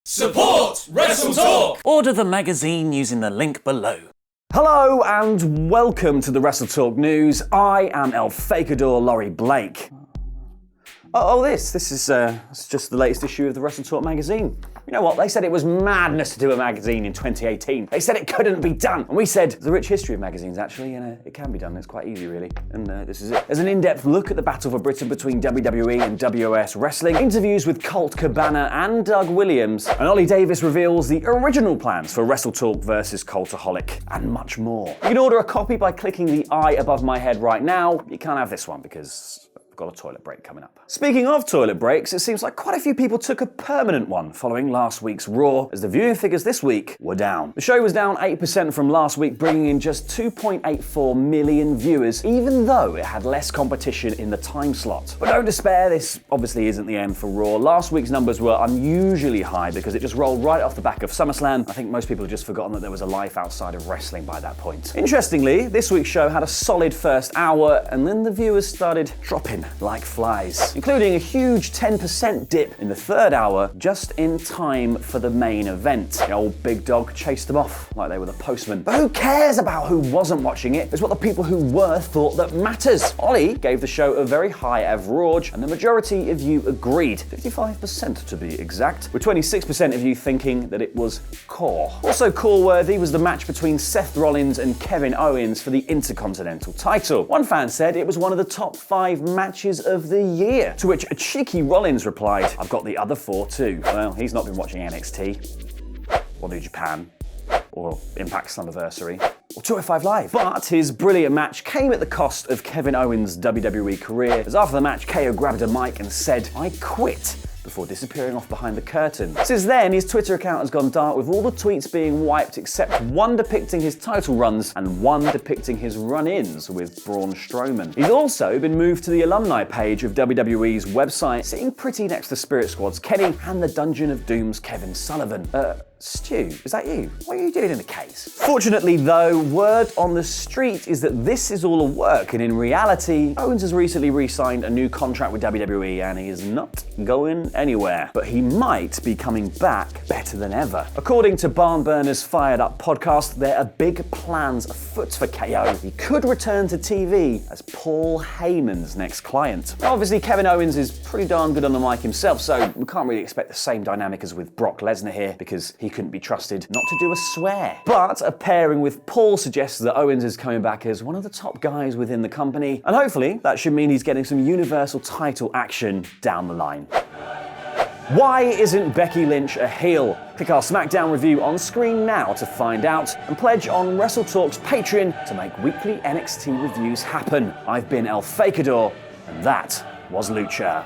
Support WrestleTalk! Order the magazine using the link below. Hello and welcome to the WrestleTalk news. I am El Fakador Laurie Blake. This is just the latest issue of the WrestleTalk magazine. You know what? They said it was madness to do a magazine in 2018. They said it couldn't be done. And we said, there's a rich history of magazines actually, and it can be done. It's quite easy really. And this is it. There's an in-depth look at the battle for Britain between WWE and WOS Wrestling, interviews with Colt Cabana and Doug Williams, and Ollie Davis reveals the original plans for WrestleTalk versus Cultaholic, and much more. You can order a copy by clicking the I above my head right now. You can't have this one because I've got a toilet break coming up. Speaking of toilet breaks, it seems like quite a few people took a permanent one following last week's Raw, as the viewing figures this week were down. The show was down 8% from last week, bringing in just 2.84 million viewers, even though it had less competition in the time slot. But don't despair, this obviously isn't the end for Raw. Last week's numbers were unusually high because it just rolled right off the back of SummerSlam. I think most people have just forgotten that there was a life outside of wrestling by that point. Interestingly, this week's show had a solid first hour, and then the viewers started dropping like flies, including a huge 10% dip in the third hour, just in time for the main event. The old big dog chased them off like they were the postman. But who cares about who wasn't watching it? It's what the people who were thought that matters. Ollie gave the show a very high AvRAWge, and the majority of you agreed, 55% to be exact, with 26% of you thinking that it was core. Also core-worthy was the match between Seth Rollins and Kevin Owens for the Intercontinental title. One fan said it was one of the top 5 matches of the year, to which a cheeky Rollins replied, I've got the other 4 too. Well, he's not been watching NXT, or New Japan, or Impact's Slammiversary, or 205 Live. But his brilliant match came at the cost of Kevin Owens' WWE career, as after the match, KO grabbed a mic and said, I quit, before disappearing off behind the curtain. Since then, his Twitter account has gone dark, with all the tweets being wiped except one depicting his title runs and one depicting his run-ins with Braun Strowman. He's also been moved to the alumni page of WWE's website, sitting pretty next to Spirit Squad's Kenny and the Dungeon of Doom's Kevin Sullivan. Stu, is that you? What are you doing in the case? Fortunately though, word on the street is that this is all a work, and in reality, Owens has recently re-signed a new contract with WWE and he is not going anywhere. But he might be coming back better than ever. According to Barnburner's Fired Up podcast, there are big plans afoot for KO. He could return to TV as Paul Heyman's next client. Now, obviously, Kevin Owens is pretty darn good on the mic himself, so we can't really expect the same dynamic as with Brock Lesnar here, because he couldn't be trusted not to do a swear. But a pairing with Paul suggests that Owens is coming back as one of the top guys within the company, and hopefully that should mean he's getting some Universal title action down the line. Why isn't Becky Lynch a heel? Click our SmackDown review on screen now to find out, and pledge on WrestleTalk's Patreon to make weekly NXT reviews happen. I've been El Fakador, and that was Lucha.